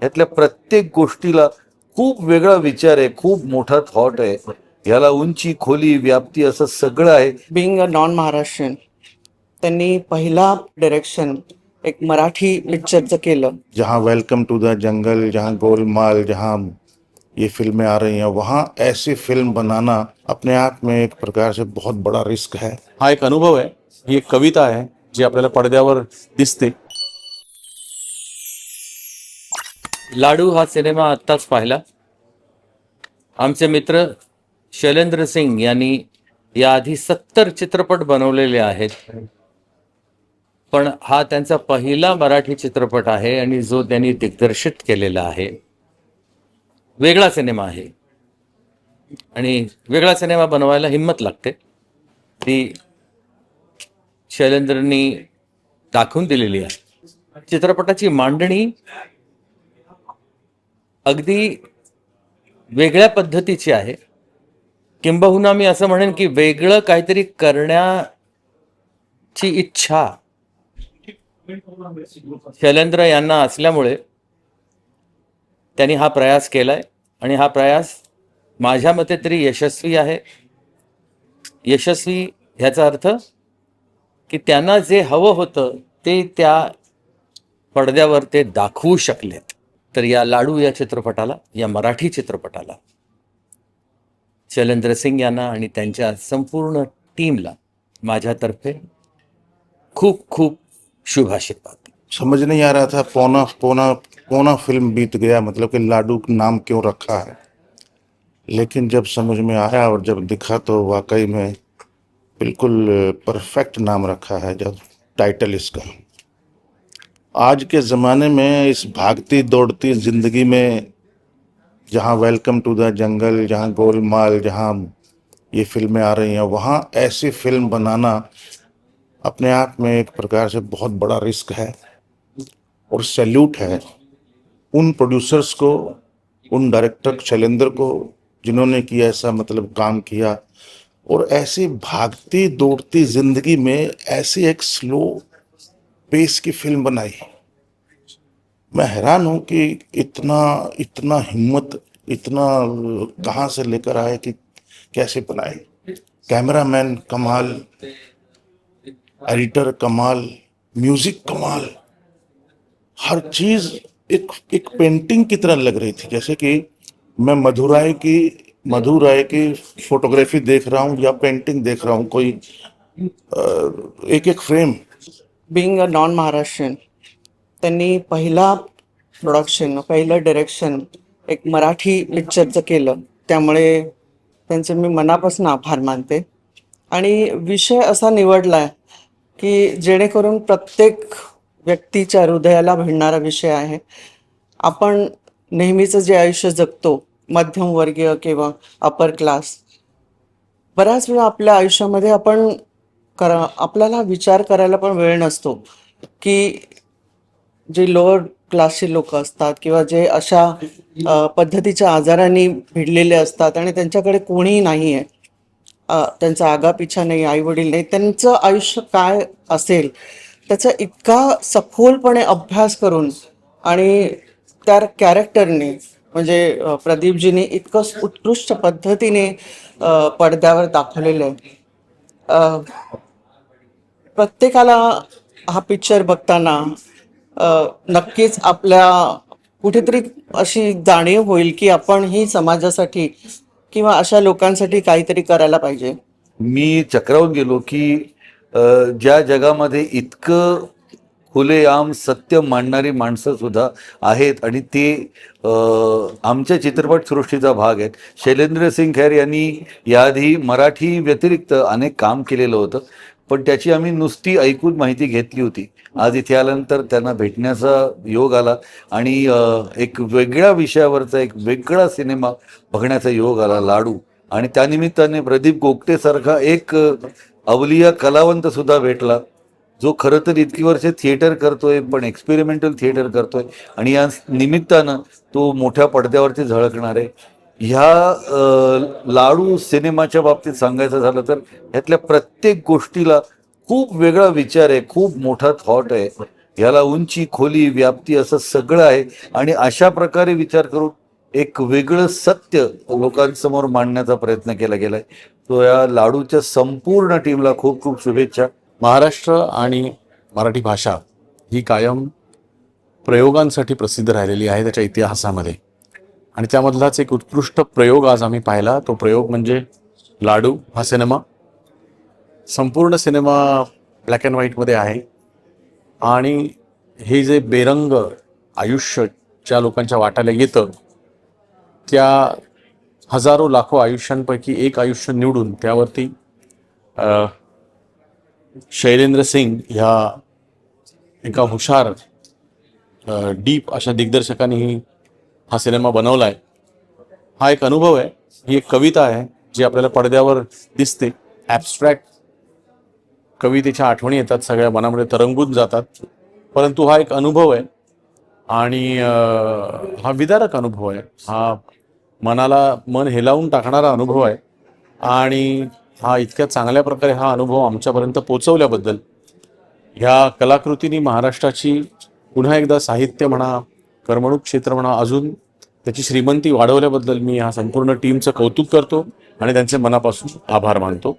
यातल्या प्रत्येक गोष्टीला खूप वेगळा विचार आहे, खूप मोठा थॉट आहे. याला उंची, खोली, व्याप्ती असं सगळं आहे. बिंग अ नॉन महाराष्ट्रीयन त्यांनी पहिला डायरेक्शन एक मराठी पिक्चरचं केलं. जहाँ वेलकम टू द जंगल, जहाँ गोलमाल, जहाँ ये फिल्में आ रही हैं, वहाँ ऐसी फिल्म बनाना अपने आप में एक प्रकार से बहुत बड़ा रिस्क है. हा एक अनुभव आहे, ही एक कविता आहे जी आपल्याला पडद्यावर दिसते. लाडू हा सिनेमा आत्ताच पाहिला. आमचे मित्र शैलेंद्र सिंग यांनी याआधी 70 चित्रपट बनवलेले आहेत, पण हा त्यांचा पहिला मराठी चित्रपट आहे आणि जो त्यांनी दिग्दर्शित केलेला आहे. वेगळा सिनेमा आहे आणि वेगळा सिनेमा बनवायला हिंमत लागते. ती शैलेंद्रनी दाखवून दिलेली आहे. चित्रपटाची मांडणी अगदी वेगळ्या पद्धतीची आहे. किंबहुना मी असं म्हणेन की वेगळं काहीतरी करण्याची इच्छा शैलेंद्र यांना असल्यामुळे त्यांनी हा प्रयास केलाय आणि हा प्रयास माझ्या मते तरी यशस्वी आहे. यशस्वी ह्याचा अर्थ की त्यांना जे हवं होतं ते त्या पडद्यावर ते दाखवू शकलेत. तर या लाडू या चित्रपटाला, या मराठी चित्रपटाला शैलेंद्र सिंग यांना आणि त्यांच्या संपूर्ण टीमला माझ्यातर्फे खूप खूप शुभाशीर्वाद. समझ नहीं आ रहा था, पौना पौना पौना फिल्म बीत गया, मतलब कि लाडू नाम क्यों रखा है. लेकिन जब समझ में आया और जब दिखा तो वाकई में बिल्कुल परफेक्ट नाम रखा है जब टाइटल इसका. आज के ज़माने में इस भागती दौड़ती ज़िंदगी में जहाँ वेलकम टू द जंगल, जहाँ गोलमाल, जहाँ ये फिल्में आ रही हैं, वहाँ ऐसी फिल्म बनाना अपने आप में एक प्रकार से बहुत बड़ा रिस्क है. और सैल्यूट है उन प्रोड्यूसर्स को, उन डायरेक्टर शैलेंद्र को जिन्होंने किया ऐसा मतलब काम किया और ऐसी भागती दौड़ती जिंदगी में ऐसी एक स्लो पेस की फिल्म बनाई. मैं हैरान हूं कि इतना इतना हिम्मत इतना कहाँ से लेकर आए कि कैसे बनाए. कैमरामैन कमाल, एडिटर कमाल, म्यूजिक कमाल, हर चीज एक पेंटिंग की तरह लग रही थी. जैसे कि मैं मधु राय की फोटोग्राफी देख रहा हूँ या पेंटिंग देख रहा हूँ. कोई एक एक frame. Being a non Maharashtrian त्यांनी पहिला पहिलं डायरेक्शन एक मराठी पिक्चरचं केलं. त्यामुळे त्यांचे मी मनापासून आभार मानते. आणि विषय असा निवडला की जेणेकरून प्रत्येक व्यक्तीच्या हृदयाला भिडणारा विषय आहे. आपण नेहमीचं जे आयुष्य जगतो, मध्यमवर्गीय किंवा अपर क्लास, बऱ्याच वेळा आपल्या आयुष्यामध्ये आपल्याला विचार करायला पण वेळ नसतो की जे लोअर क्लासचे लोक असतात किंवा जे अशा पद्धतीच्या आजारांनी भिडलेले असतात आणि त्यांच्याकडे कोणीही नाही आहे, त्यांचा आगापिछा नाही, आईवडील नाही, त्यांचं आयुष्य काय असेल त्याचा इतका सखोलपणे अभ्यास करून आणि त्या कॅरेक्टरने म्हणजे प्रदीपजीने इतकं उत्कृष्ट पद्धतीने पडद्यावर दाखवलेलं आहे. प्रत्येकाला हा पिक्चर बघताना नक्कीच आपल्या कुठेतरी अशी जाणीव होईल की आपण ही समाजासाठी किंवा अशा लोकांसाठी काहीतरी करायला पाहिजे. मी चक्रावून गेलो की ज्या जगामध्ये इतकं खुलेआम सत्य मांडणारी माणसं सुद्धा आहेत आणि ते आमच्या चित्रपटसृष्टीचा भाग आहेत. शैलेंद्र सिंग खैर यांनी याआधी मराठी व्यतिरिक्त अनेक काम केलेलं होतं, पण त्याची आम्ही नुसती ऐकून माहिती घेतली होती. आज इथे आल्यानंतर त्यांना भेटण्याचा योग आला आणि एक वेगळ्या विषयावरचा एक वेगळा सिनेमा बघण्याचा योग आला, लाडू. आणि त्यानिमित्ताने प्रदीप गोगटेसारखा एक अवलिया कलावंत सुद्धा भेटला, जो खरं तर इतकी वर्ष थिएटर करतोय पण एक्सपेरिमेंटल थिएटर करतोय आणि या निमित्तानं तो मोठ्या पडद्यावरती झळकणार आहे. ह्या लाडू सिनेमाच्या बाबतीत सांगायचं झालं तर ह्यातल्या प्रत्येक गोष्टीला खूप वेगळा विचार आहे, खूप मोठा थॉट आहे. याला उंची, खोली, व्याप्ती असं सगळं आहे आणि अशा प्रकारे विचार करून एक वेगळं सत्य लोकांसमोर मांडण्याचा प्रयत्न केला गेलाय. तो या लाडूच्या संपूर्ण टीमला खूप खूप शुभेच्छा. महाराष्ट्र आणि मराठी भाषा ही कायम प्रयोगांसाठी प्रसिद्ध राहिलेली आहे त्याच्या इतिहासामध्ये, आणि त्यामधलाच एक उत्कृष्ट प्रयोग आज आम्ही पाहिला. तो प्रयोग म्हणजे लाडू हा सिनेमा. संपूर्ण सिनेमा ब्लॅक अँड व्हाईटमध्ये आहे आणि हे जे बेरंग आयुष्य ज्या लोकांच्या वाट्याला येतं त्या हजारो लाखो आयुष्यांपैकी एक आयुष्य निवडून त्यावरती शैलेंद्र सिंग ह्या एका हुशार डीप अशा दिग्दर्शकांनी हा सिनेमा बनवला आहे. हा एक अनुभव आहे, ही एक कविता आहे जी आपल्याला पडद्यावर दिसते. ॲब्स्ट्रॅक्ट कवितेच्या आठवणी येतात, सगळ्या मनामध्ये तरंगून जातात, परंतु हा एक अनुभव आहे आणि हा विदारक अनुभव आहे. हा मन हेलावून टाकणारा अनुभव आहे आणि हा इतक्या चांगल्या प्रकारे हा अनुभव आमच्यापर्यंत पोचवल्याबद्दल ह्या कलाकृतींनी महाराष्ट्राची पुन्हा एकदा साहित्य म्हणा, करमणूक क्षेत्र म्हणा, अजून त्याची श्रीमंती वाढवल्याबद्दल मी ह्या संपूर्ण टीमचं कौतुक करतो आणि त्यांचे मनापासून आभार मानतो.